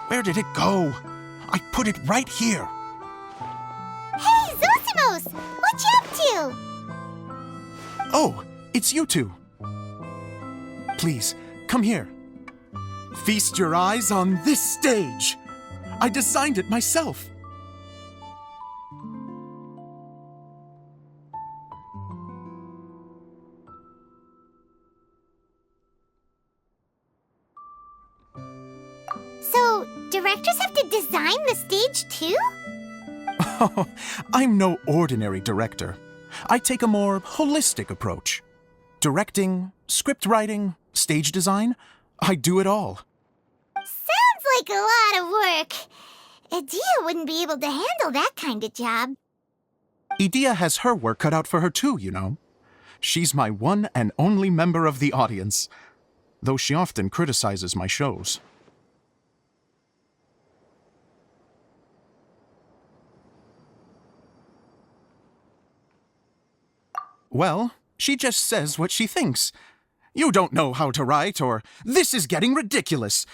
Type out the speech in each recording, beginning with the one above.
Where did it go? I put it right here. Hey, Zosimos! What you up to? Oh, it's you two. Please, come here. Feast your eyes on this stage. I designed it myself. So, directors have to design the stage too? Oh, I'm no ordinary director. I take a more holistic approach. Directing, script writing, stage design, I do it all. Sounds like a lot of work. Adia wouldn't be able to handle that kind of job. Edea has her work cut out for her too, you know. She's my one and only member of the audience, though she often criticizes my shows. Well, she just says what she thinks. You don't know how to write, or this is getting ridiculous.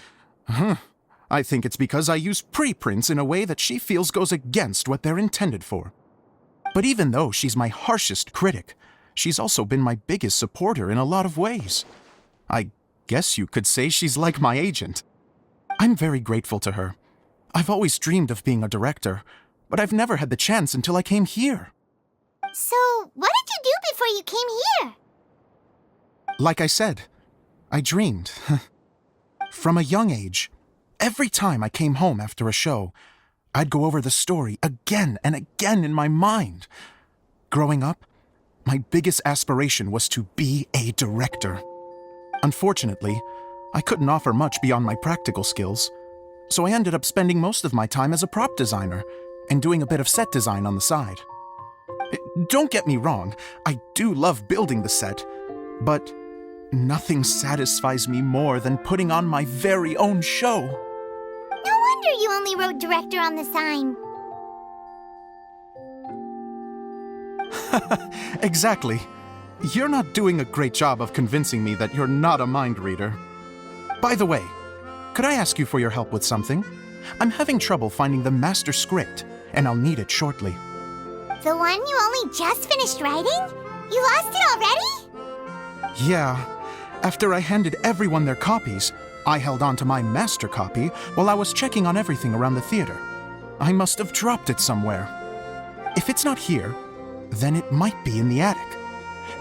I think it's because I use preprints in a way that she feels goes against what they're intended for. But even though she's my harshest critic, she's also been my biggest supporter in a lot of ways. I guess you could say she's like my agent. I'm very grateful to her. I've always dreamed of being a director, but I've never had the chance until I came here. So, what did you do before you came here? Like I said, I dreamed. From a young age, every time I came home after a show, I'd go over the story again and again in my mind. Growing up, my biggest aspiration was to be a director. Unfortunately, I couldn't offer much beyond my practical skills, so I ended up spending most of my time as a prop designer and doing a bit of set design on the side. Don't get me wrong, I do love building the set, but nothing satisfies me more than putting on my very own show. No wonder you only wrote director on the sign. Exactly. You're not doing a great job of convincing me that you're not a mind reader. By the way, could I ask you for your help with something? I'm having trouble finding the master script, and I'll need it shortly. The one you only just finished writing? You lost it already? Yeah. After I handed everyone their copies, I held on to my master copy while I was checking on everything around the theater. I must have dropped it somewhere. If it's not here, then it might be in the attic.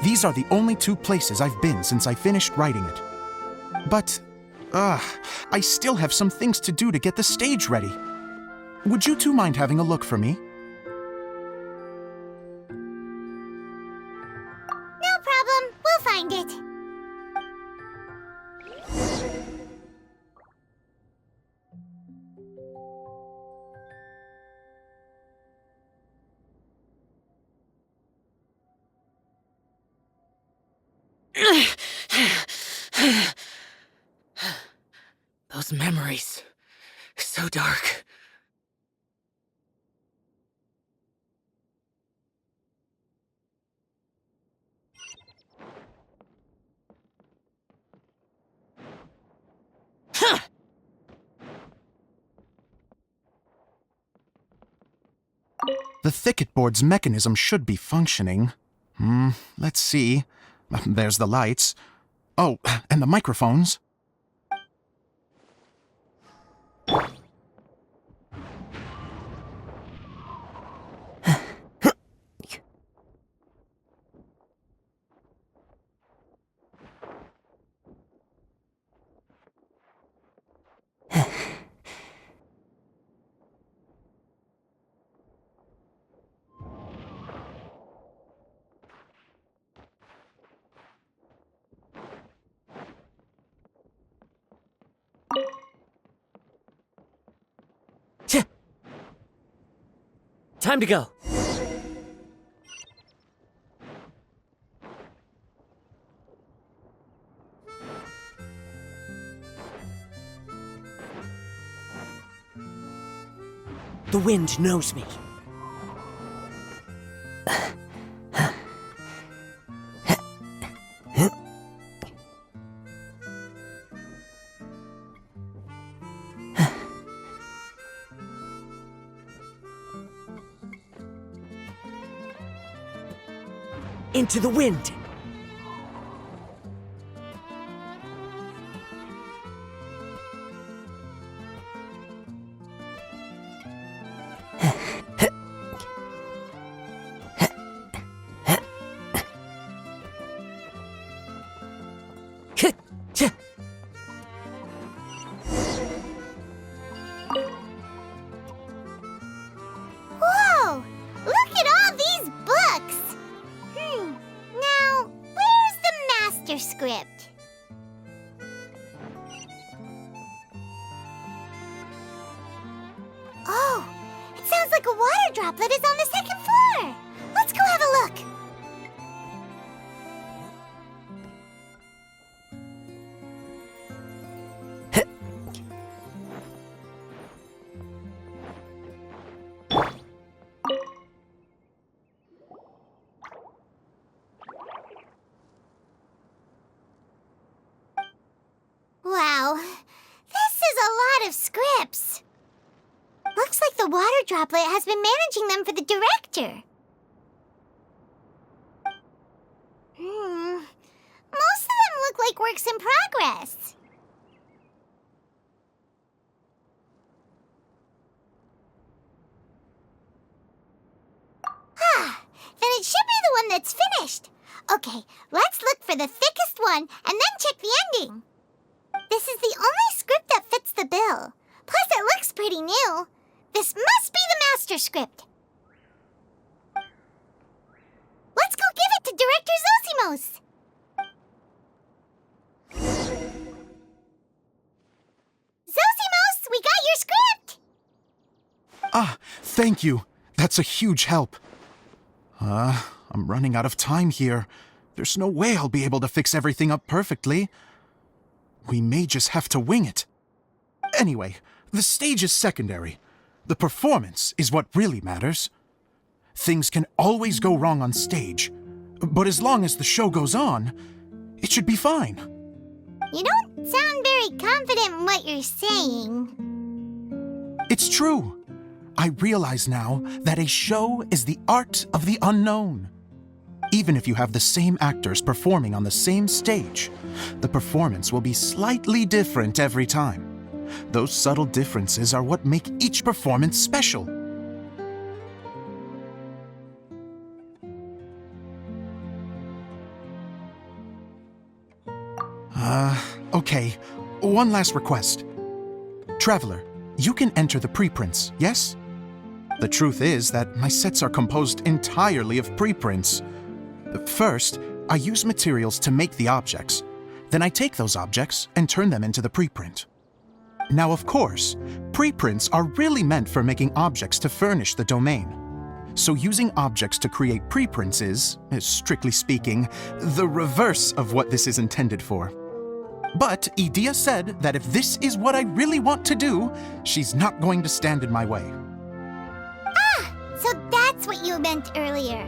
These are the only two places I've been since I finished writing it. But, I still have some things to do to get the stage ready. Would you two mind having a look for me? No problem. We'll find it. Those memories. So dark. The thicket board's mechanism should be functioning. Let's see. There's the lights. Oh, and the microphones. Time to go. The wind knows me. Into the wind. Whoa! Look at all these books! Now, where's the master script? Oh, it sounds like a water droplet is on the second floor! Let's go have a look! Wow, this is a lot of scripts. Looks like the water droplet has been managing them for the director. Most of them look like works in progress. Then it should be the one that's finished. Okay, let's look for the thickest one and then check the ending. This is the only script that fits the bill. Plus, it looks pretty new. This must be the master script. Let's go give it to Director Zosimos. Zosimos, we got your script! Ah, thank you. That's a huge help. I'm running out of time here. There's no way I'll be able to fix everything up perfectly. We may just have to wing it. Anyway, the stage is secondary. The performance is what really matters. Things can always go wrong on stage, but as long as the show goes on, it should be fine. You don't sound very confident in what you're saying. It's true. I realize now that a show is the art of the unknown. Even if you have the same actors performing on the same stage, the performance will be slightly different every time. Those subtle differences are what make each performance special. Okay. One last request. Traveler, you can enter the preprints, yes? The truth is that my sets are composed entirely of preprints. First, I use materials to make the objects. Then I take those objects and turn them into the preprint. Now, of course, preprints are really meant for making objects to furnish the domain. So using objects to create preprints is, strictly speaking, the reverse of what this is intended for. But Edea said that if this is what I really want to do, she's not going to stand in my way. So that's what you meant earlier.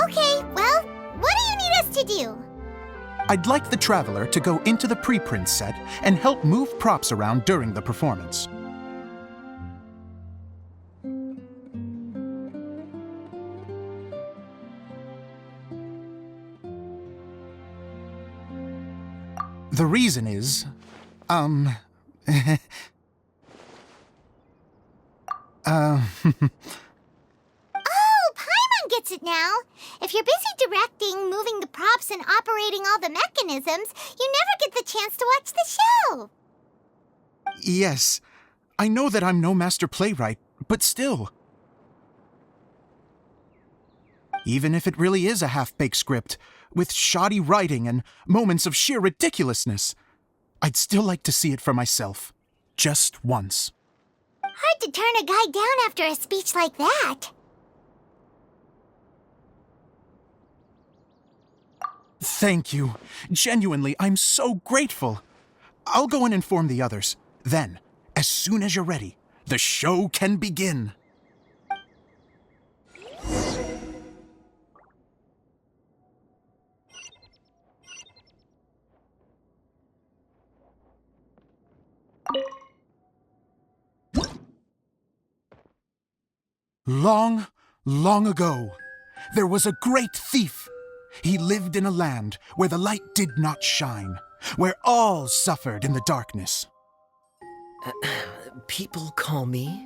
Okay, well, what do you need us to do? I'd like the Traveler to go into the preprint set and help move props around during the performance. The reason is, Oh, Paimon gets it now. If you're busy directing, moving the props, and operating all the mechanisms, you never get the chance to watch the show. Yes, I know that I'm no master playwright, but still. Even if it really is a half-baked script, with shoddy writing and moments of sheer ridiculousness, I'd still like to see it for myself. Just once. Hard to turn a guy down after a speech like that. Thank you. Genuinely, I'm so grateful. I'll go and inform the others. Then, as soon as you're ready, the show can begin. Long, long ago, there was a great thief. He lived in a land where the light did not shine, where all suffered in the darkness. People call me...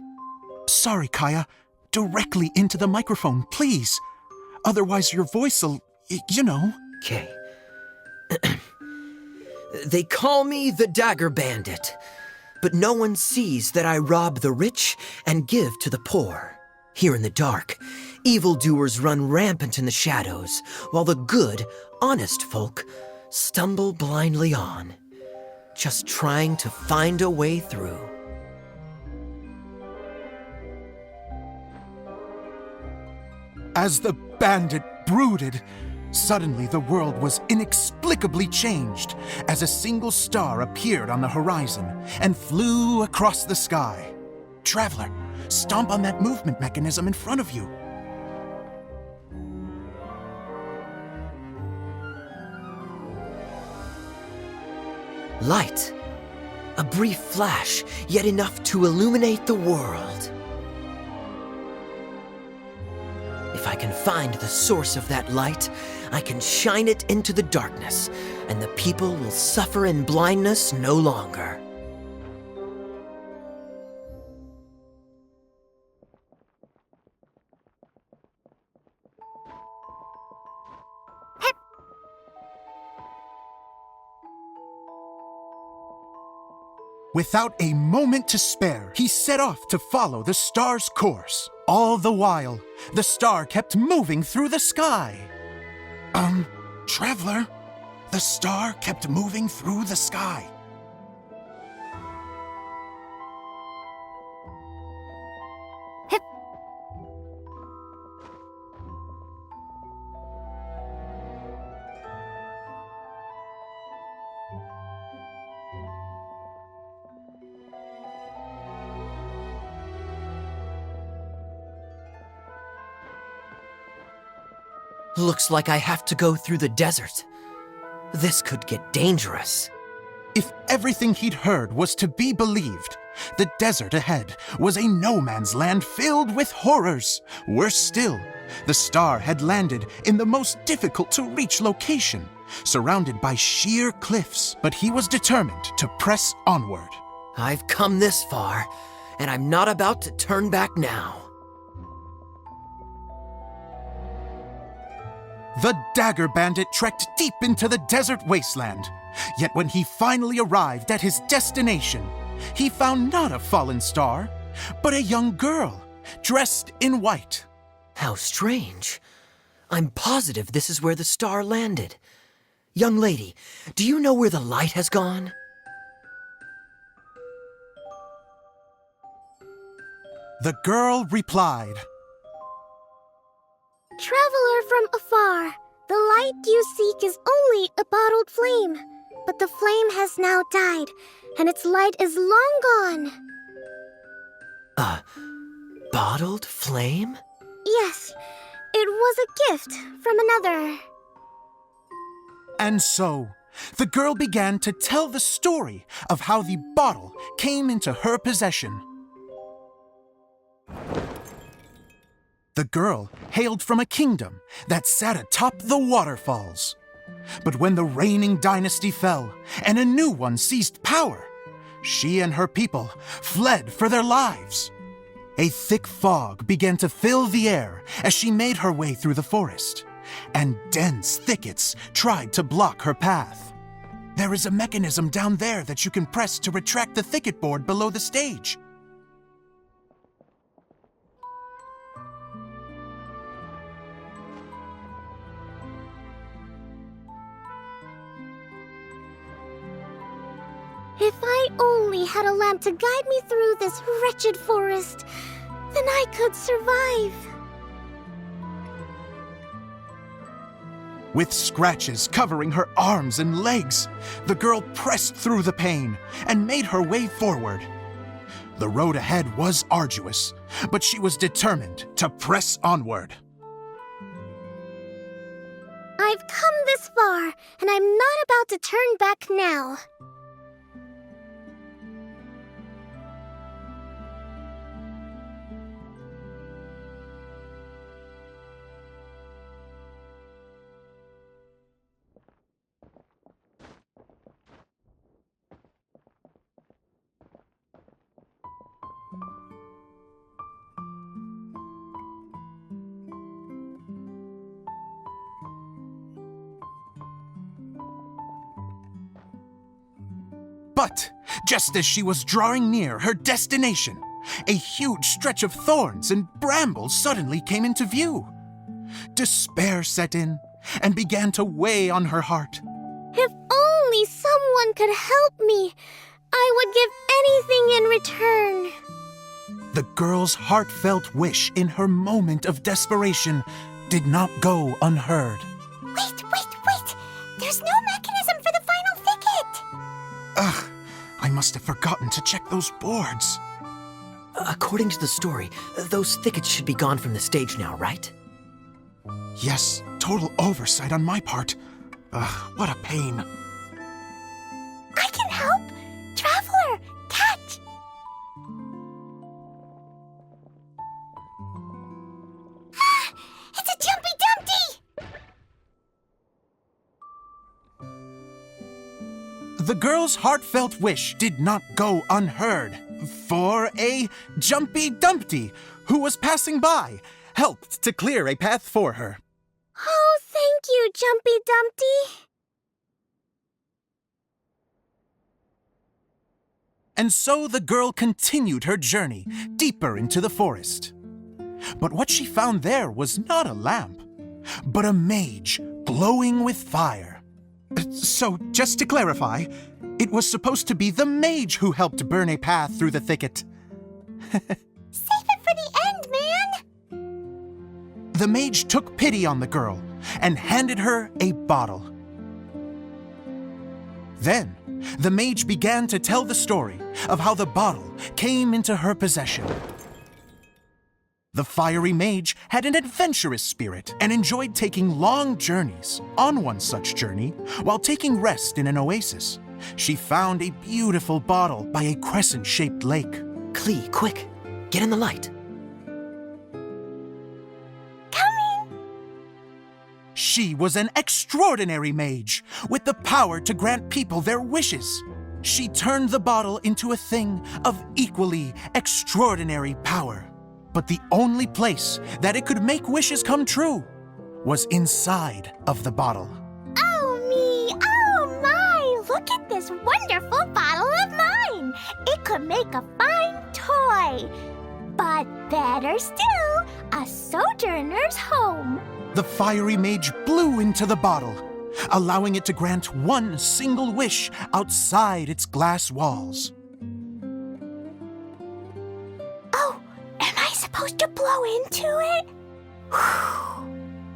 Sorry, Kaya. Directly into the microphone, please. Otherwise your voice'll, you know. Okay. They call me the Dagger Bandit, but no one sees that I rob the rich and give to the poor. Here in the dark, evildoers run rampant in the shadows, while the good, honest folk stumble blindly on, just trying to find a way through. As the bandit brooded, suddenly the world was inexplicably changed as a single star appeared on the horizon and flew across the sky. Traveler, stomp on that movement mechanism in front of you. Light. A brief flash, yet enough to illuminate the world. If I can find the source of that light, I can shine it into the darkness, and the people will suffer in blindness no longer. Without a moment to spare, he set off to follow the star's course. All the while, the star kept moving through the sky. Traveler, the star kept moving through the sky. Looks like I have to go through the desert. This could get dangerous. If everything he'd heard was to be believed, the desert ahead was a no-man's land filled with horrors. Worse still, the star had landed in the most difficult-to-reach location, surrounded by sheer cliffs, but he was determined to press onward. I've come this far, and I'm not about to turn back now. The Dagger Bandit trekked deep into the desert wasteland. Yet when he finally arrived at his destination, he found not a fallen star, but a young girl, dressed in white. How strange. I'm positive this is where the star landed. Young lady, do you know where the light has gone? The girl replied, Traveler from afar, the light you seek is only a bottled flame. But the flame has now died, and its light is long gone. A bottled flame? Yes, it was a gift from another. And so, the girl began to tell the story of how the bottle came into her possession. The girl hailed from a kingdom that sat atop the waterfalls. But when the reigning dynasty fell and a new one seized power, she and her people fled for their lives. A thick fog began to fill the air as she made her way through the forest, and dense thickets tried to block her path. There is a mechanism down there that you can press to retract the thicket board below the stage. If I only had a lamp to guide me through this wretched forest, then I could survive. With scratches covering her arms and legs, the girl pressed through the pain and made her way forward. The road ahead was arduous, but she was determined to press onward. I've come this far, and I'm not about to turn back now. But just as she was drawing near her destination, a huge stretch of thorns and brambles suddenly came into view. Despair set in and began to weigh on her heart. If only someone could help me, I would give anything in return. The girl's heartfelt wish in her moment of desperation did not go unheard. Wait! There's no mechanism for the final thicket! Ugh, I must have forgotten to check those boards. According to the story, those thickets should be gone from the stage now, right? Yes, total oversight on my part. Ugh, what a pain. I can help! Traveler, catch! Ah, it's a Jumpy Dumpty! The girl's heartfelt wish did not go unheard, for a Jumpy Dumpty, who was passing by, helped to clear a path for her. Oh, thank you, Jumpy Dumpty. And so the girl continued her journey deeper into the forest. But what she found there was not a lamp, but a mage glowing with fire. So, just to clarify, it was supposed to be the mage who helped burn a path through the thicket. Save it for the end, man. The mage took pity on the girl and handed her a bottle. Then, the mage began to tell the story of how the bottle came into her possession. The fiery mage had an adventurous spirit and enjoyed taking long journeys. On one such journey, while taking rest in an oasis, she found a beautiful bottle by a crescent-shaped lake. Klee, quick, get in the light. Coming. She was an extraordinary mage with the power to grant people their wishes. She turned the bottle into a thing of equally extraordinary power. But the only place that it could make wishes come true was inside of the bottle. Oh, me. Oh, my. Look at this wonderful bottle of mine. It could make a fine toy. But better still, a sojourner's home. The fiery mage blew into the bottle, allowing it to grant one single wish outside its glass walls. Oh, am I supposed to blow into it?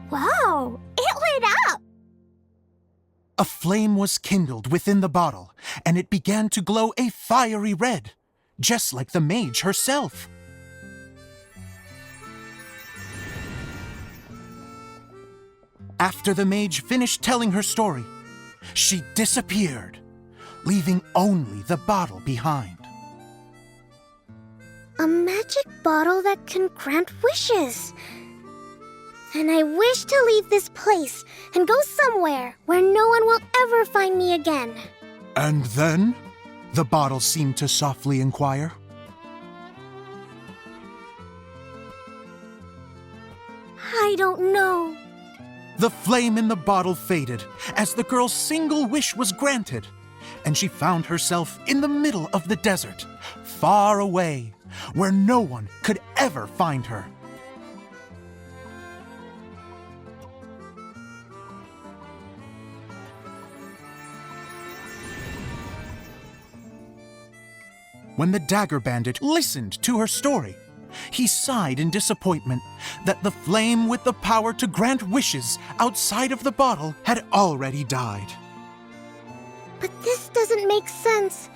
Whoa, it lit up. A flame was kindled within the bottle, and it began to glow a fiery red, just like the mage herself. After the mage finished telling her story, she disappeared, leaving only the bottle behind. A magic bottle that can grant wishes. And I wish to leave this place and go somewhere where no one will ever find me again. And then? The bottle seemed to softly inquire. I don't know. The flame in the bottle faded as the girl's single wish was granted, and she found herself in the middle of the desert, far away, where no one could ever find her. When the Dagger Bandit listened to her story, he sighed in disappointment that the flame with the power to grant wishes outside of the bottle had already died. But this doesn't make sense.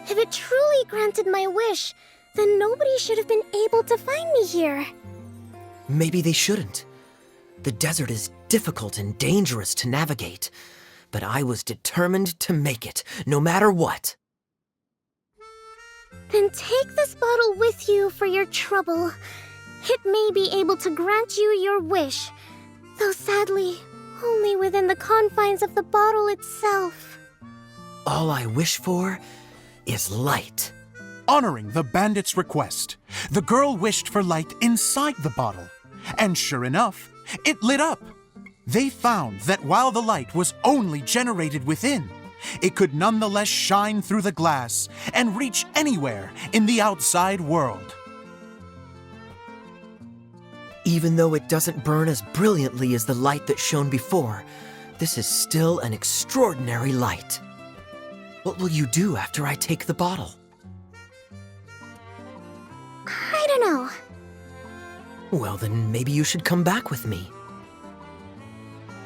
If it truly granted my wish, then nobody should have been able to find me here. Maybe they shouldn't. The desert is difficult and dangerous to navigate, but I was determined to make it, no matter what. Then take this bottle with you for your trouble. It may be able to grant you your wish, though sadly, only within the confines of the bottle itself. All I wish for is light. Honoring the bandit's request, the girl wished for light inside the bottle. And sure enough, it lit up. They found that while the light was only generated within, it could nonetheless shine through the glass and reach anywhere in the outside world. Even though it doesn't burn as brilliantly as the light that shone before, this is still an extraordinary light. What will you do after I take the bottle? I don't know. Well, then maybe you should come back with me.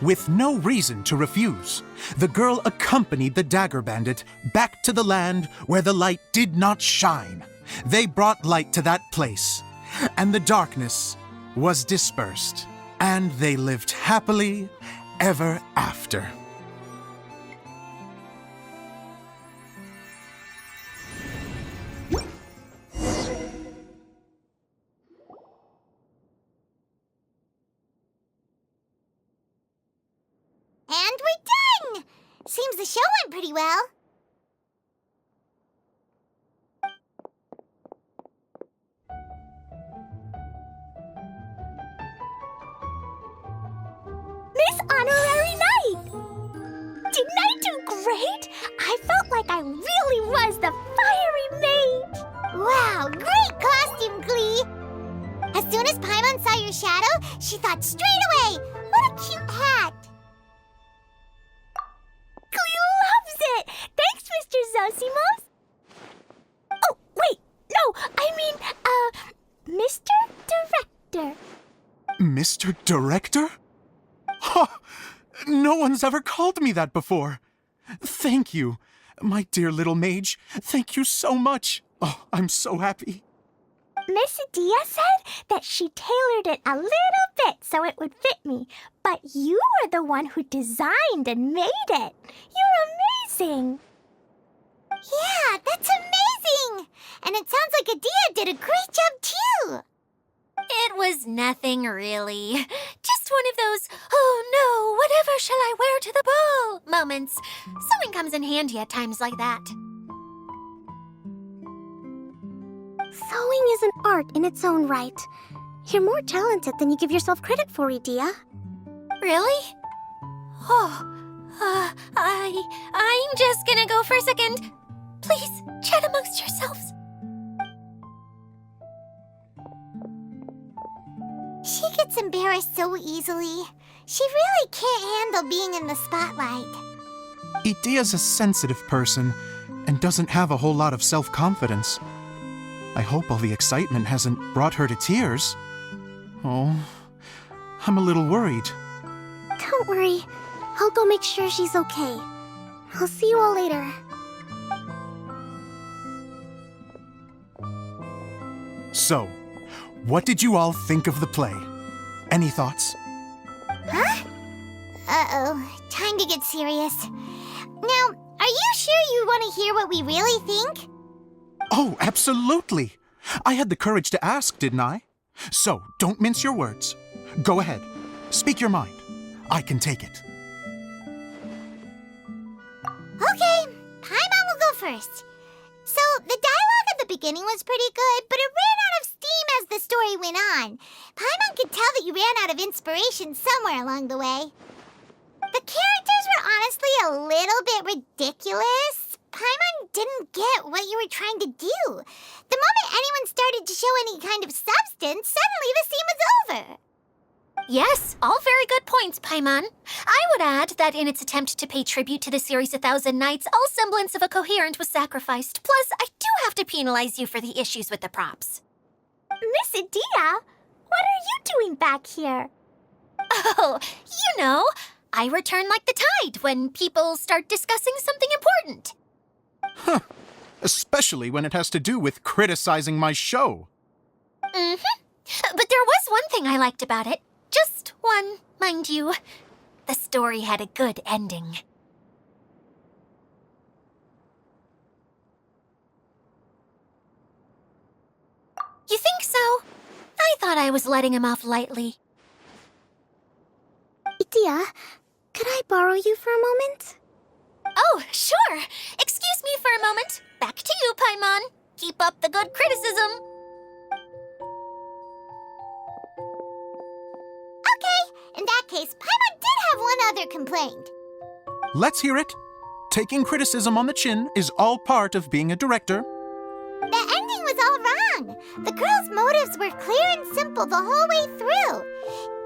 With no reason to refuse, the girl accompanied the Dagger Bandit back to the land where the light did not shine. They brought light to that place, and the darkness was dispersed, and they lived happily ever after. And we're done! Seems the show went pretty well. Miss Honorary Knight! Didn't I do great? I felt like I really was the fiery mage! Wow, great costume, Glee! As soon as Paimon saw your shadow, she thought straight away, what a cute hat! Glee loves it! Thanks, Mr. Zosimos! Oh, wait, no, I mean, Mr. Director. Mr. Director? Ha! No one's ever called me that before. Thank you, my dear little mage. Thank you so much. Oh, I'm so happy. Miss Adia said that she tailored it a little bit so it would fit me, but you were the one who designed and made it. You're amazing. Yeah, that's amazing! And it sounds like Adia did a great job, too! It was nothing really. Just one of those, oh no, whatever shall I wear to the ball moments. Sewing comes in handy at times like that. Sewing is an art in its own right. You're more talented than you give yourself credit for, Adia. Really? Oh, I'm just gonna go for a second. Please, chat amongst yourselves. She gets embarrassed so easily. She really can't handle being in the spotlight. Idia's a sensitive person and doesn't have a whole lot of self-confidence. I hope all the excitement hasn't brought her to tears. Oh, I'm a little worried. Don't worry. I'll go make sure she's okay. I'll see you all later. So, what did you all think of the play? Any thoughts? Huh? Uh-oh, time to get serious. Now, are you sure you want to hear what we really think? Oh, absolutely. I had the courage to ask, didn't I? So, don't mince your words. Go ahead. Speak your mind. I can take it. Okay, Paimon will go first. So, the dialogue at the beginning was pretty good, but it ran out of steam as the story went on. Paimon could tell that you ran out of inspiration somewhere along the way. The characters were honestly a little bit ridiculous. Paimon didn't get what you were trying to do. The moment anyone started to show any kind of substance, suddenly the scene was over. Yes, all very good points, Paimon. I would add that in its attempt to pay tribute to the series 1,000 Nights, all semblance of a coherent was sacrificed. Plus, I do have to penalize you for the issues with the props. Miss Adia, what are you doing back here? Oh, you know, I return like the tide when people start discussing something important. Huh. Especially when it has to do with criticizing my show. Mm-hmm. But there was one thing I liked about it. Just one, mind you. The story had a good ending. You think so? I thought I was letting him off lightly. Adia, could I borrow you for a moment? Oh, sure. Excuse me for a moment. Back to you, Paimon. Keep up the good criticism. Okay, in that case, Paimon did have one other complaint. Let's hear it. Taking criticism on the chin is all part of being a director. The ending was all wrong. The girl's motives were clear and simple the whole way through.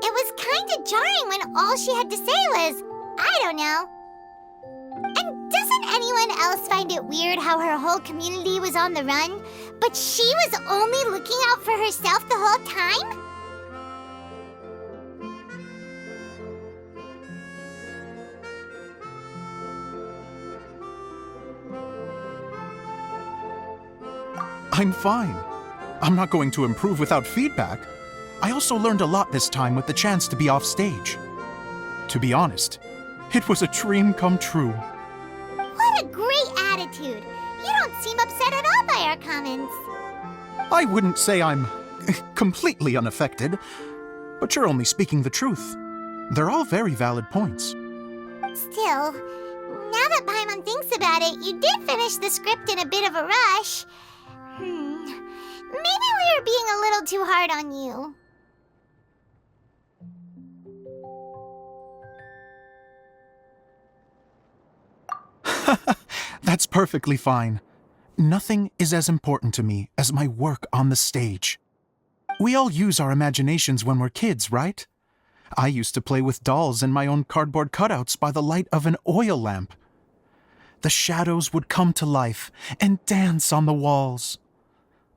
It was kind of jarring when all she had to say was, I don't know. And doesn't anyone else find it weird how her whole community was on the run, but she was only looking out for herself the whole time? I'm fine. I'm not going to improve without feedback. I also learned a lot this time with the chance to be off stage. To be honest, it was a dream come true. What a great attitude. You don't seem upset at all by our comments. I wouldn't say I'm completely unaffected, but you're only speaking the truth. They're all very valid points. Still, now that Paimon thinks about it, you did finish the script in a bit of a rush. Maybe we were being a little too hard on you. That's perfectly fine. Nothing is as important to me as my work on the stage. We all use our imaginations when we're kids, right? I used to play with dolls and my own cardboard cutouts by the light of an oil lamp. The shadows would come to life and dance on the walls.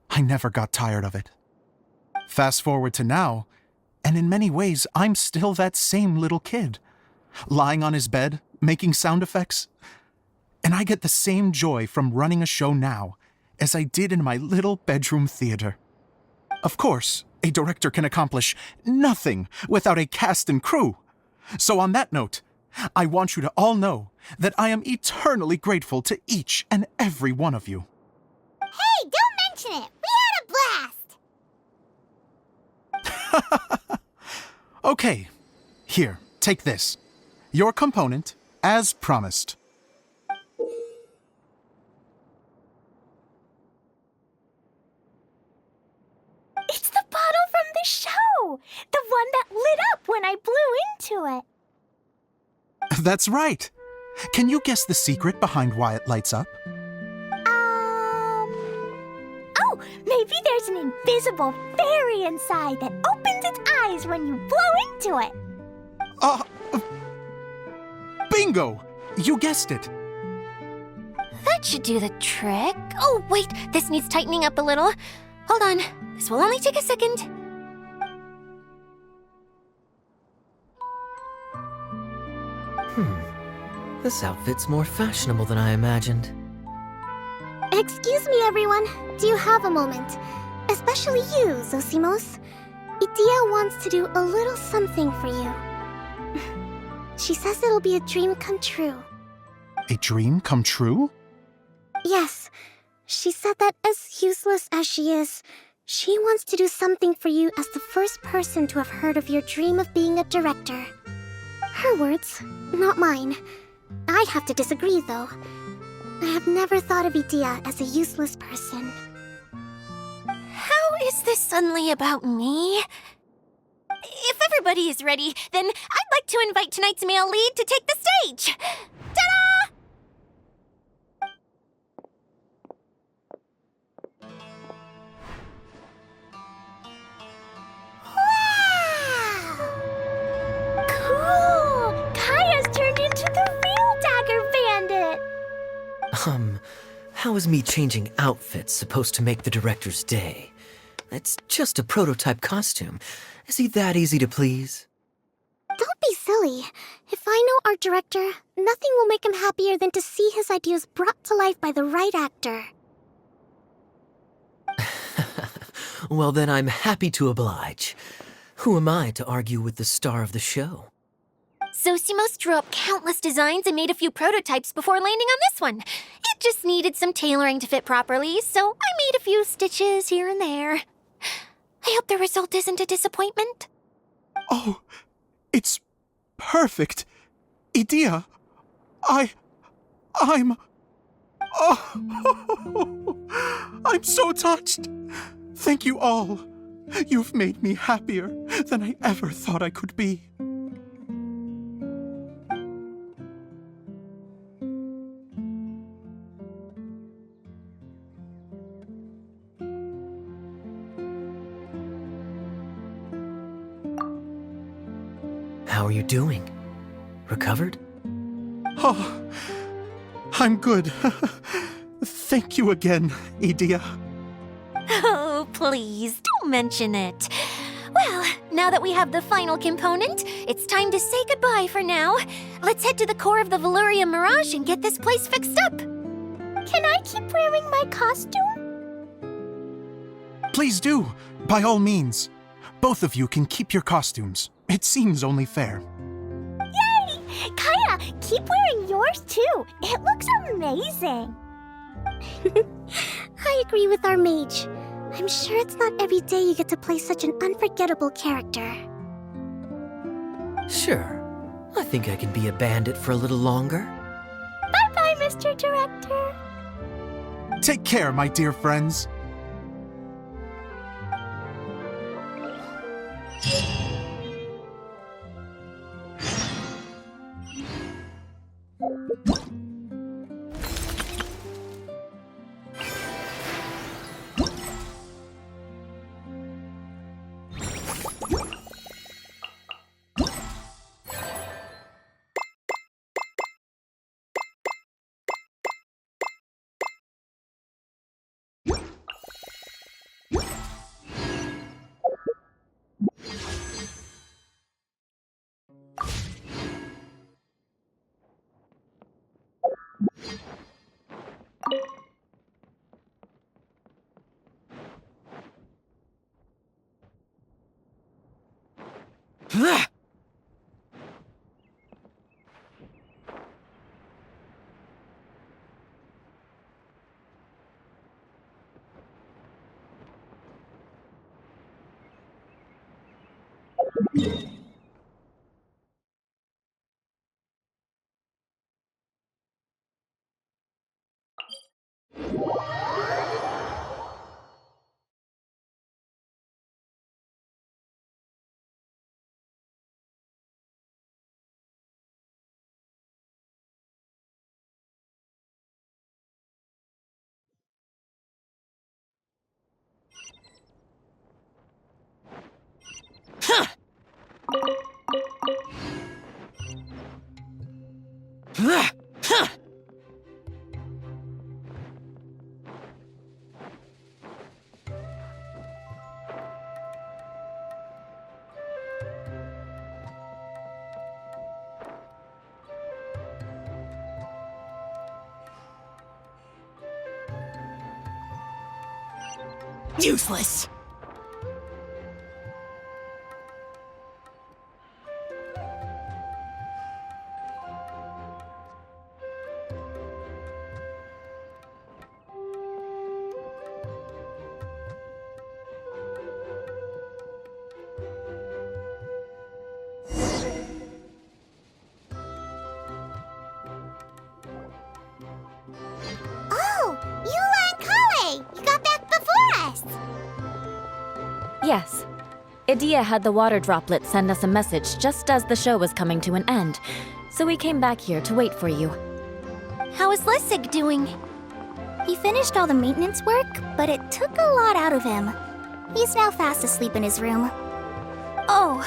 I never got tired of it. Fast forward to now, and in many ways, I'm still that same little kid, lying on his bed, making sound effects. And I get the same joy from running a show now as I did in my little bedroom theater. Of course, a director can accomplish nothing without a cast and crew. So on that note, I want you to all know that I am eternally grateful to each and every one of you. Hey, don't mention it. We had a blast. Okay, here, take this. Your component, as promised. It's the bottle from the show! The one that lit up when I blew into it. That's right. Can you guess the secret behind why it lights up? Oh, maybe there's an invisible fairy inside that opens its eyes when you blow into it. Bingo! You guessed it. That should do the trick. Oh, wait, this needs tightening up a little. Hold on, this will only take a second. This outfit's more fashionable than I imagined. Excuse me, everyone. Do you have a moment? Especially you, Zosimos. Idia wants to do a little something for you. She says it'll be a dream come true. A dream come true? Yes. She said that as useless as she is, she wants to do something for you as the first person to have heard of your dream of being a director. Her words, not mine. I'd have to disagree, though. I have never thought of Idia as a useless person. How is this suddenly about me? If everybody is ready, then I'd like to invite tonight's male lead to take the stage. Ta-da! Wow! Cool! Kaya's turned into the real Dagger Bandit! How is me changing outfits supposed to make the director's day? It's just a prototype costume. Is he that easy to please? Don't be silly. If I know our director, nothing will make him happier than to see his ideas brought to life by the right actor. Well, then I'm happy to oblige. Who am I to argue with the star of the show? Zosimos drew up countless designs and made a few prototypes before landing on this one. It just needed some tailoring to fit properly, so I made a few stitches here and there. I hope the result isn't a disappointment. Oh, it's perfect. Idia, I'm... Oh... I'm so touched. Thank you all. You've made me happier than I ever thought I could be. How are you doing? Recovered? Oh, I'm good. Thank you again, Edea. Oh, please, don't mention it. Well, now that we have the final component, it's time to say goodbye for now. Let's head to the core of the Veluria Mirage and get this place fixed up. Can I keep wearing my costume? Please do, by all means. Both of you can keep your costumes. It seems only fair. Yay! Kaya, keep wearing yours too. It looks amazing. I agree with our mage. I'm sure it's not every day you get to play such an unforgettable character. Sure. I think I can be a bandit for a little longer. Bye-bye, Mr. Director. Take care, my dear friends. Useless! Oh, Eula and Kale! You got back before us! Yes. Edea had the water droplet send us a message just as the show was coming to an end, so we came back here to wait for you. How is Lessig doing? He finished all the maintenance work, but it took a lot out of him. He's now fast asleep in his room. Oh,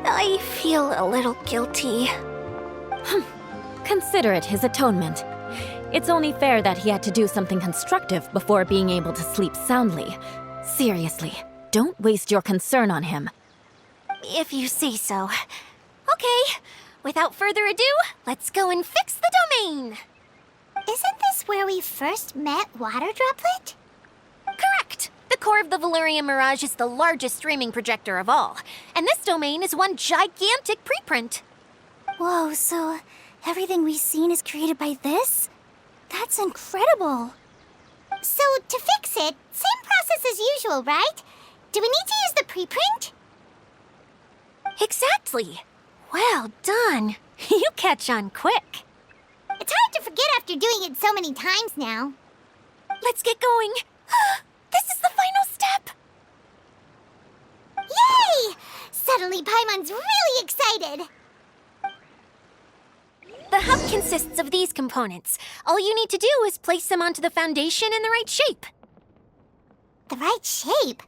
I feel a little guilty. Consider it his atonement. It's only fair that he had to do something constructive before being able to sleep soundly. Seriously, don't waste your concern on him. If you say so. Okay, without further ado, let's go and fix the domain. Isn't this where we first met Water Droplet? Correct. The core of the Veluria Mirage is the largest streaming projector of all, and this domain is one gigantic preprint. Whoa, so everything we've seen is created by this? That's incredible. So, to fix it, same process as usual, right? Do we need to use the preprint? Exactly. Well done. You catch on quick. It's hard to forget after doing it so many times now. Let's get going. This is the final step. Yay! Suddenly Paimon's really excited. The hub consists of these components. All you need to do is place them onto the foundation in the right shape. The right shape?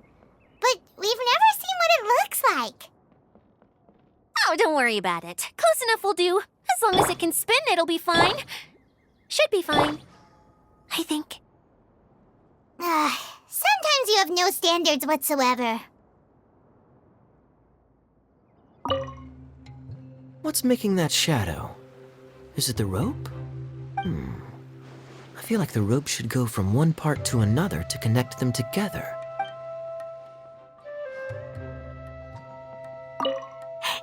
But we've never seen what it looks like. Oh, don't worry about it. Close enough will do. As long as it can spin, it'll be fine. Should be fine. I think. Sometimes you have no standards whatsoever. What's making that shadow? Is it the rope? I feel like the rope should go from one part to another to connect them together.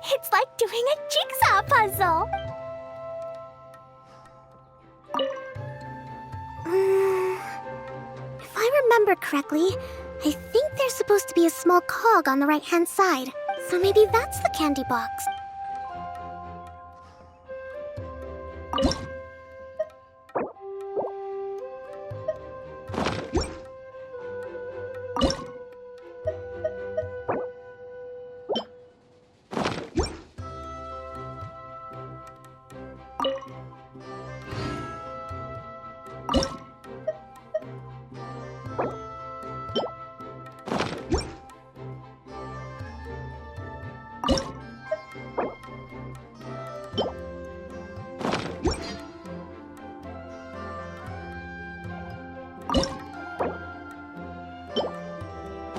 It's like doing a jigsaw puzzle. If I remember correctly, I think there's supposed to be a small cog on the right-hand side. So maybe that's the candy box.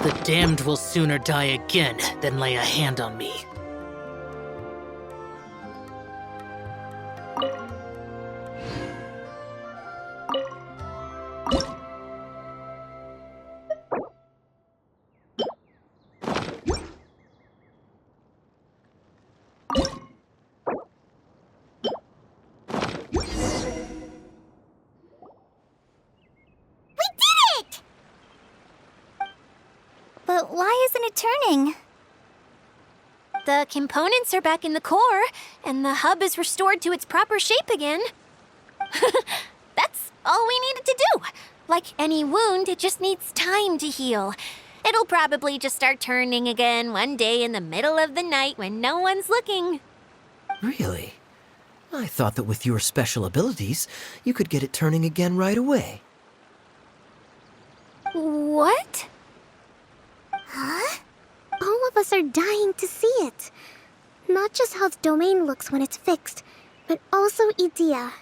The damned will sooner die again than lay a hand on me. But why isn't it turning? The components are back in the core, and the hub is restored to its proper shape again. That's all we needed to do. Like any wound, it just needs time to heal. It'll probably just start turning again one day in the middle of the night when no one's looking. Really? I thought that with your special abilities, you could get it turning again right away. What? Huh? All of us are dying to see it. Not just how the domain looks when it's fixed, but also Edea.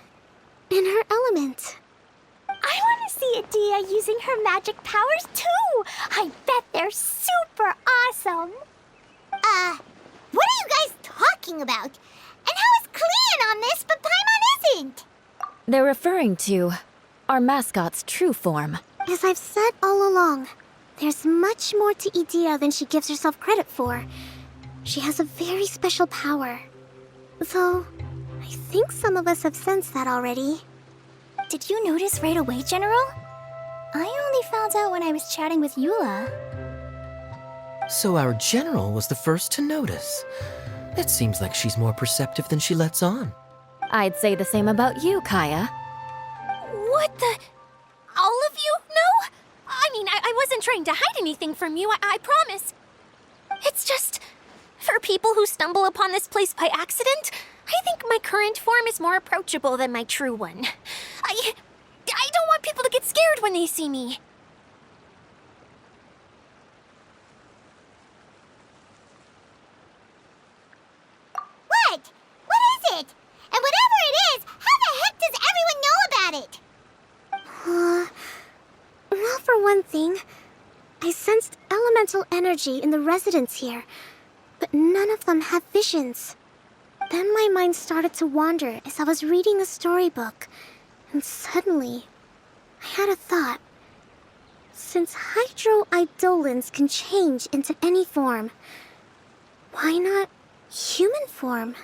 In her element. I want to see Edea using her magic powers too! I bet they're super awesome! What are you guys talking about? And how is Cleon on this, but Paimon isn't? They're referring to our mascot's true form. As I've said all along, there's much more to Edea than she gives herself credit for. She has a very special power. Though, I think some of us have sensed that already. Did you notice right away, General? I only found out when I was chatting with Eula. So our general was the first to notice. It seems like she's more perceptive than she lets on. I'd say the same about you, Kaya. What the? All of you? No? I mean, I wasn't trying to hide anything from you, I promise. It's just, for people who stumble upon this place by accident, I think my current form is more approachable than my true one. I don't want people to get scared when they see me. What? What is it? And whatever it is, how the heck does everyone know about it? Well, for one thing, I sensed elemental energy in the residents here, but none of them have visions. Then my mind started to wander as I was reading a storybook, and suddenly, I had a thought. Since hydroidolins can change into any form, why not human form?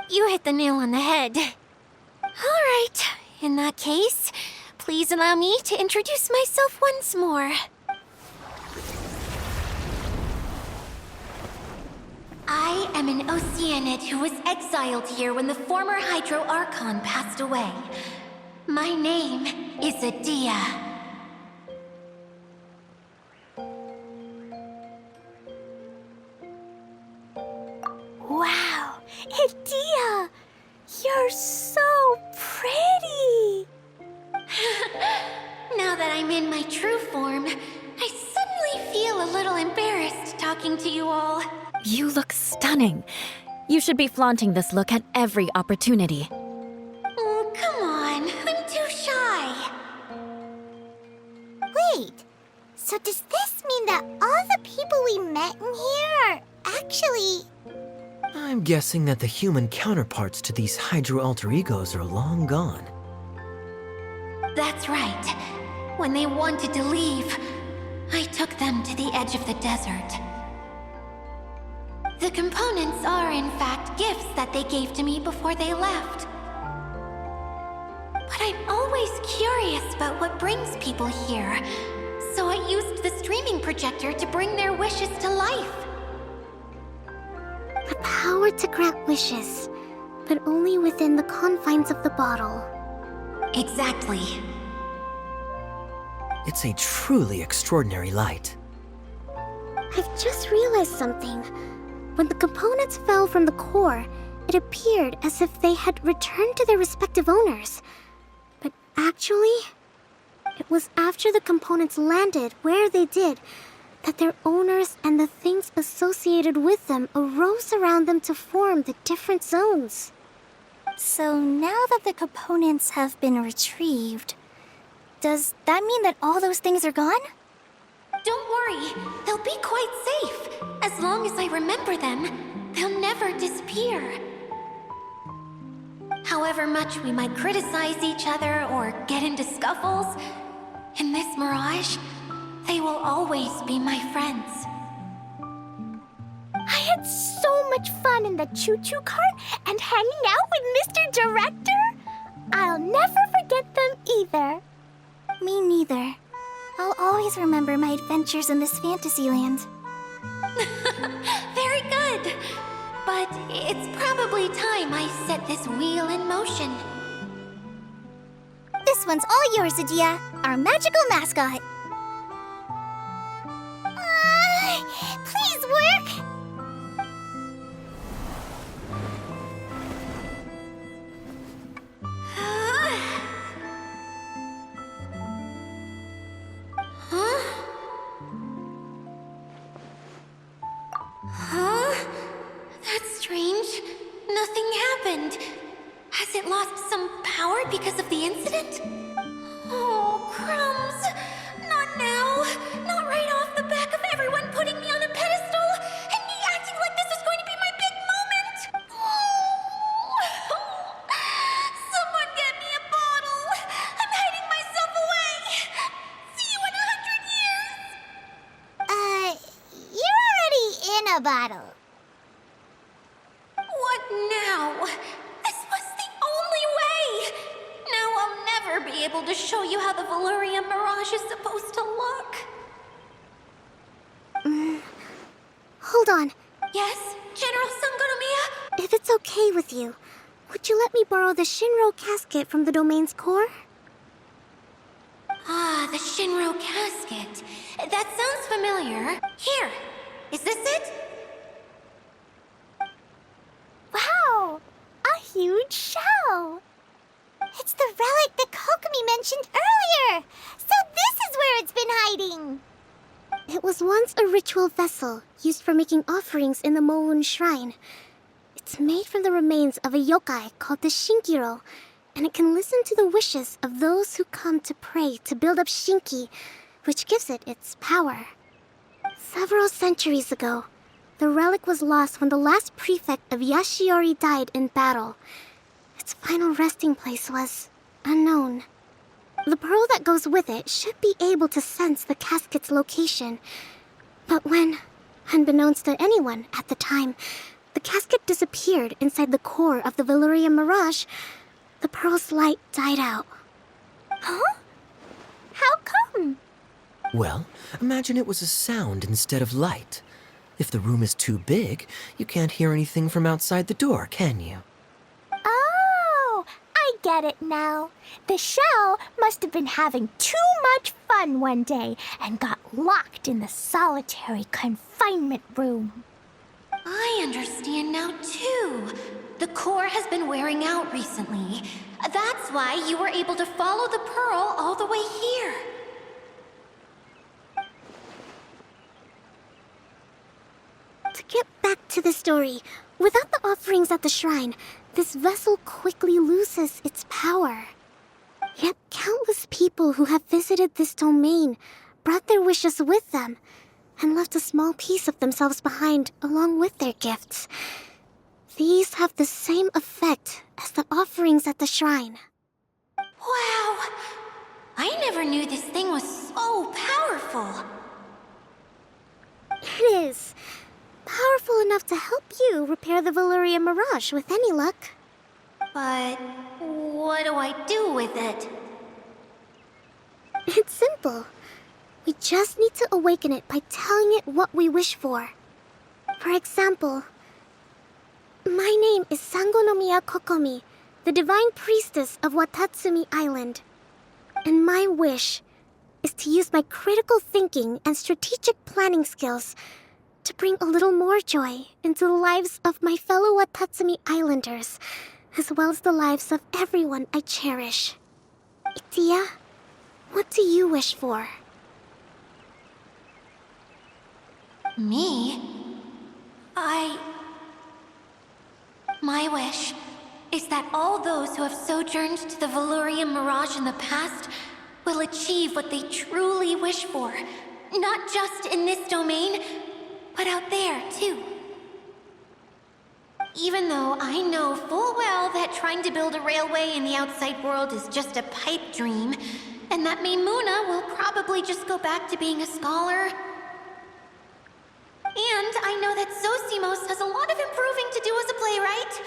You hit the nail on the head. All right, in that case, please allow me to introduce myself once more. I am an Oceanid who was exiled here when the former Hydro Archon passed away. My name is Edea. little embarrassed talking to you all. You look stunning. You should be flaunting this look at every opportunity. Oh, come on. I'm too shy. Wait, so does this mean that all the people we met in here are actually... I'm guessing that the human counterparts to these Hydro alter egos are long gone. That's right. When they wanted to leave, I took them to the edge of the desert. The components are, in fact, gifts that they gave to me before they left. But I'm always curious about what brings people here, so I used the streaming projector to bring their wishes to life. The power to grant wishes, but only within the confines of the bottle. Exactly. It's a truly extraordinary light. I've just realized something. When the components fell from the core, it appeared as if they had returned to their respective owners. But actually, it was after the components landed where they did that their owners and the things associated with them arose around them to form the different zones. So now that the components have been retrieved, does that mean that all those things are gone? Don't worry, they'll be quite safe. As long as I remember them, they'll never disappear. However much we might criticize each other or get into scuffles, in this mirage, they will always be my friends. I had so much fun in the choo-choo cart and hanging out with Mr. Director. I'll never forget them either. Me neither. I'll always remember my adventures in this fantasy land. Very good. But it's probably time I set this wheel in motion. This one's all yours, Adia, our magical mascot. Please work! Huh? That's strange. Nothing happened. Has it lost some power because of the incident? Oh, crumbs. Not now. Not right off the back of everyone putting me on a pedestal and me acting like this is going to be my big moment. Oh. Someone get me a bottle. I'm hiding myself away. See you in 100 years. You're already in a bottle. What now? This was the only way! Now I'll never be able to show you how the Valurian Mirage is supposed to look. Hold on. Yes, General Sangonomiya? If it's okay with you, would you let me borrow the Shinro casket from the domain's core? Ah, the Shinro casket. That sounds familiar. Here, is this it? Wow! A huge shell! It's the relic that Kokomi mentioned earlier! So this is where it's been hiding! It was once a ritual vessel used for making offerings in the Moun Shrine. It's made from the remains of a yokai called the Shinkiro, and it can listen to the wishes of those who come to pray to build up Shinki, which gives it its power. Several centuries ago, the relic was lost when the last prefect of Yashiori died in battle. Its final resting place was unknown. The pearl that goes with it should be able to sense the casket's location. But when, unbeknownst to anyone at the time, the casket disappeared inside the core of the Valurian Mirage, the pearl's light died out. Huh? How come? Well, imagine it was a sound instead of light. If the room is too big, you can't hear anything from outside the door, can you? Oh, I get it now. The shell must have been having too much fun one day and got locked in the solitary confinement room. I understand now, too. The core has been wearing out recently. That's why you were able to follow the pearl all the way here. get back to the story. Without the offerings at the shrine, this vessel quickly loses its power. Yet countless people who have visited this domain brought their wishes with them and left a small piece of themselves behind along with their gifts. These have the same effect as the offerings at the shrine. Wow! I never knew this thing was so powerful. It is. Powerful enough to help you repair the Valyria Mirage with any luck. But what do I do with it? It's simple. We just need to awaken it by telling it what we wish for. For example, my name is Sangonomiya Kokomi, the Divine Priestess of Watatsumi Island. And my wish is to use my critical thinking and strategic planning skills to bring a little more joy into the lives of my fellow Watatsumi Islanders, as well as the lives of everyone I cherish. Itia, what do you wish for? Me? My wish is that all those who have sojourned to the Valyria Mirage in the past will achieve what they truly wish for. Not just in this domain, but out there, too. Even though I know full well that trying to build a railway in the outside world is just a pipe dream, and that Maimuna will probably just go back to being a scholar. And I know that Zosimos has a lot of improving to do as a playwright.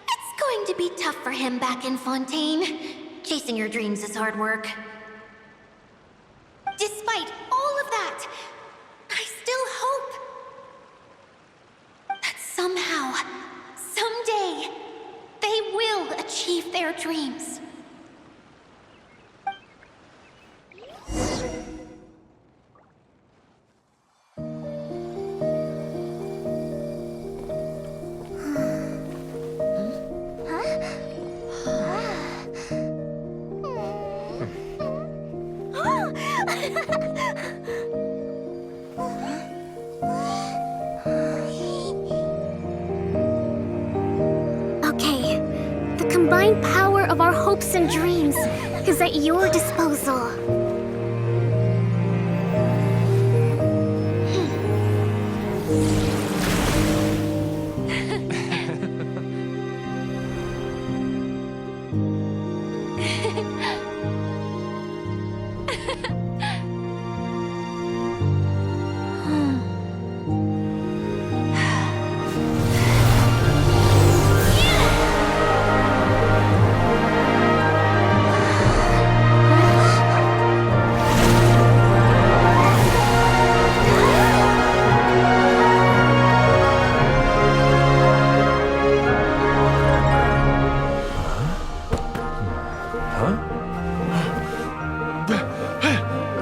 It's going to be tough for him back in Fontaine. Chasing your dreams is hard work. Despite all of that, I still hope that somehow, someday, they will achieve their dreams. Okay, the combined power of our hopes and dreams is at your disposal.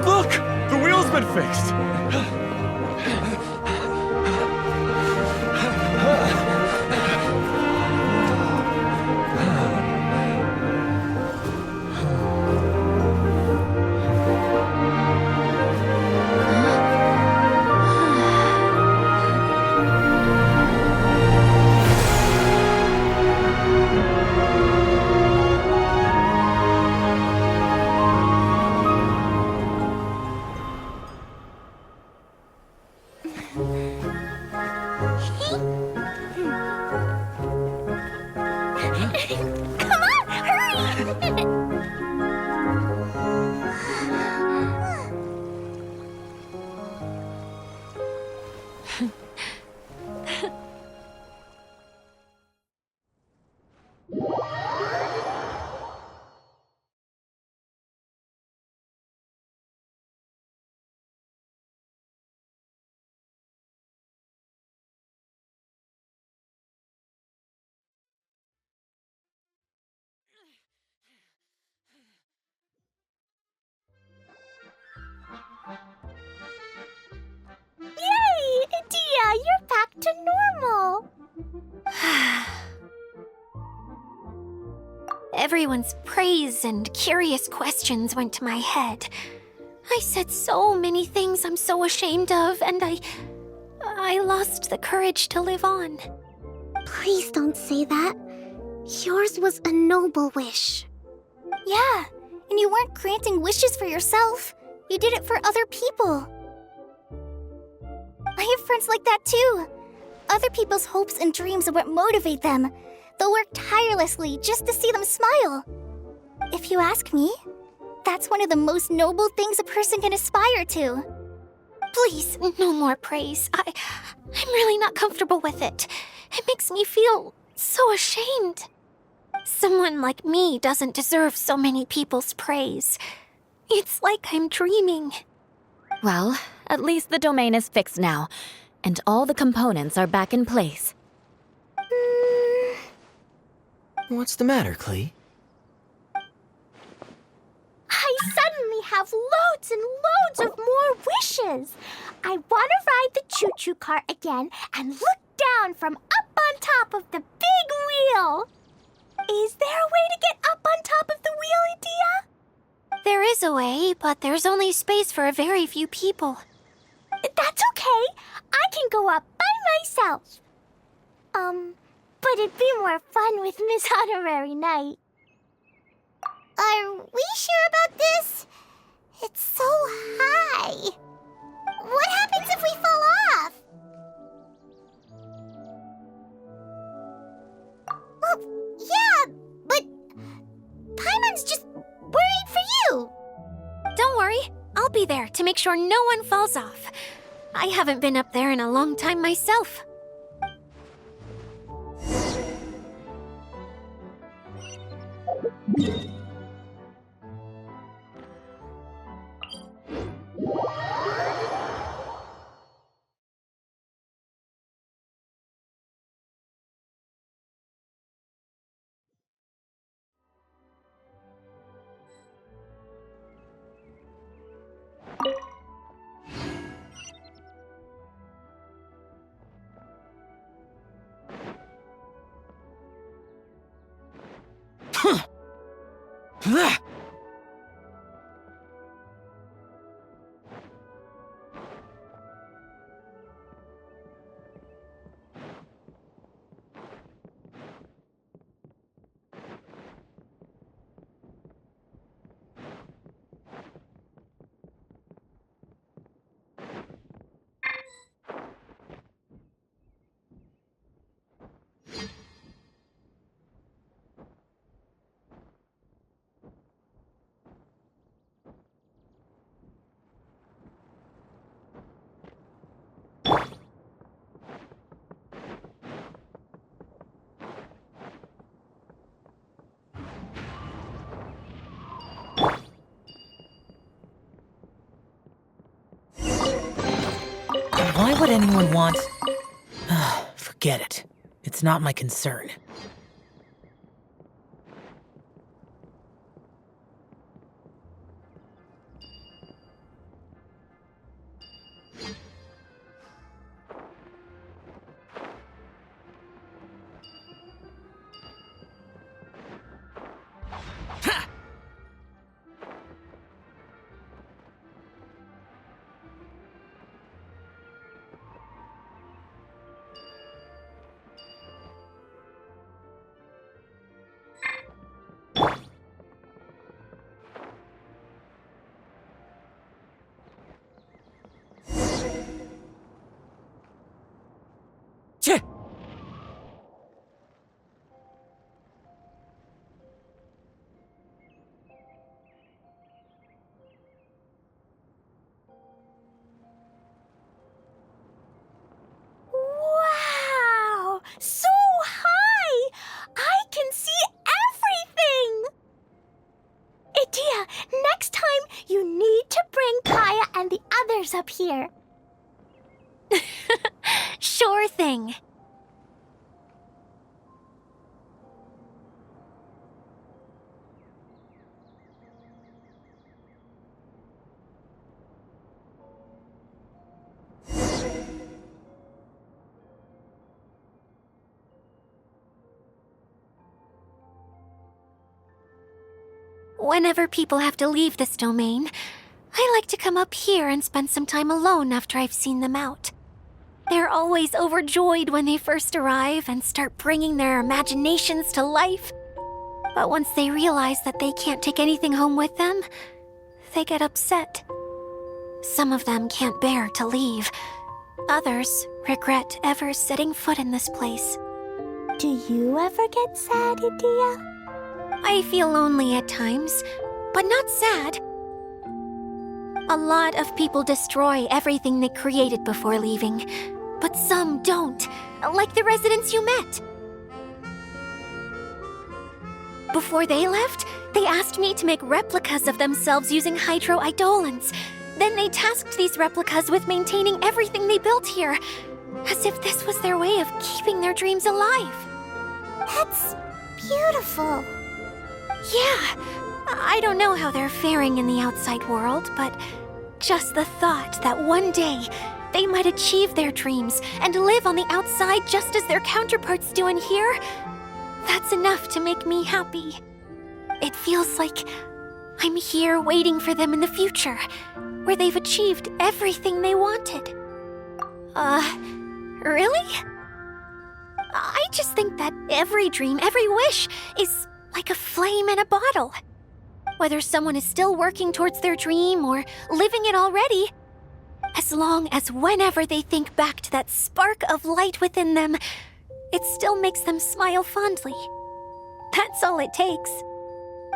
Look! The wheel's been fixed! Come on, hurry! Yay! Itia, you're back to normal! Everyone's praise and curious questions went to my head. I said so many things I'm so ashamed of, and I I lost the courage to live on. Please don't say that. Yours was a noble wish. Yeah, and you weren't granting wishes for yourself. You did it for other people. I have friends like that too. Other people's hopes and dreams are what motivate them. They'll work tirelessly just to see them smile. If you ask me, that's one of the most noble things a person can aspire to. Please, no more praise. I'm really not comfortable with it. It makes me feel so ashamed. Someone like me doesn't deserve so many people's praise. It's like I'm dreaming. Well, at least the domain is fixed now, and all the components are back in place. What's the matter, Klee? I suddenly have loads and loads of more wishes. I want to ride the choo-choo cart again and look down from up on top of the big wheel. Is there a way to get up on top of the wheel, Edea? There is a way, but there's only space for a very few people. That's okay. I can go up by myself. But it'd be more fun with Miss Honorary Knight. Are we sure about this? It's so high. What happens if we fall off? Well, yeah, but Paimon's just worried for you. Don't worry, I'll be there to make sure no one falls off. I haven't been up there in a long time myself. Why would anyone want... Forget it. It's not my concern. Cheh! Wow! So high! I can see everything! Edea, next time you need to bring Kaya and the others up here. Sure thing. Whenever people have to leave this domain, I like to come up here and spend some time alone after I've seen them out. They're always overjoyed when they first arrive and start bringing their imaginations to life. But once they realize that they can't take anything home with them, they get upset. Some of them can't bear to leave. Others regret ever setting foot in this place. Do you ever get sad, Edea? I feel lonely at times, but not sad. A lot of people destroy everything they created before leaving, but some don't, like the residents you met. Before they left, they asked me to make replicas of themselves using hydroidolins. Then they tasked these replicas with maintaining everything they built here, as if this was their way of keeping their dreams alive. That's beautiful. Yeah, I don't know how they're faring in the outside world, but just the thought that one day they might achieve their dreams and live on the outside just as their counterparts do in here, that's enough to make me happy. It feels like I'm here waiting for them in the future, where they've achieved everything they wanted. Really? I just think that every dream, every wish, is like a flame in a bottle. Whether someone is still working towards their dream or living it already, as long as whenever they think back to that spark of light within them, it still makes them smile fondly. That's all it takes.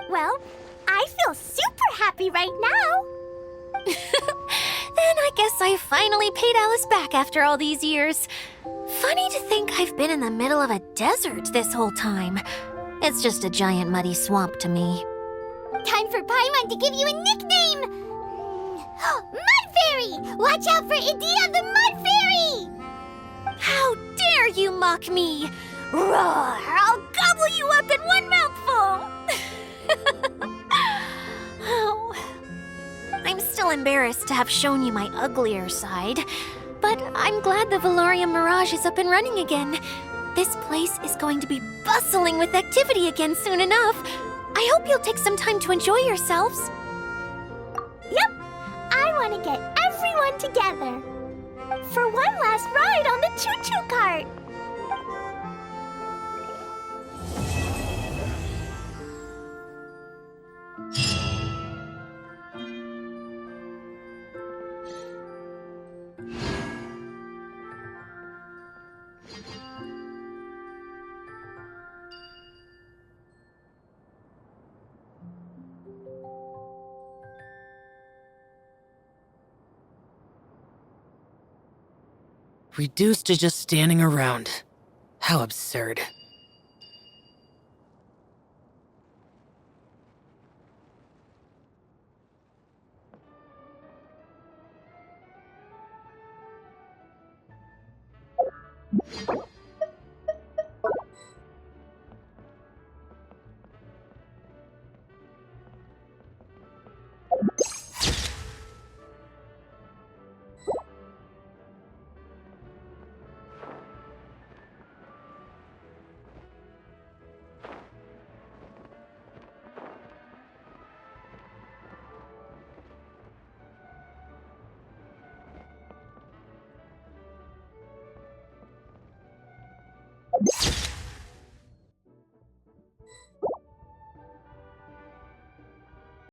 Well, I feel super happy right now. Then I guess I finally paid Alice back after all these years. Funny to think I've been in the middle of a desert this whole time. It's just a giant muddy swamp to me. Time for Paimon to give you a nickname! Mud Fairy! Watch out for Edea the Mud Fairy! How dare you mock me! Roar! I'll gobble you up in one mouthful! Oh. I'm still embarrassed to have shown you my uglier side, but I'm glad the Valorium Mirage is up and running again. This place is going to be bustling with activity again soon enough. I hope you'll take some time to enjoy yourselves. Yep, I want to get everyone together for one last ride on the choo-choo cart. Reduced to just standing around. How absurd. You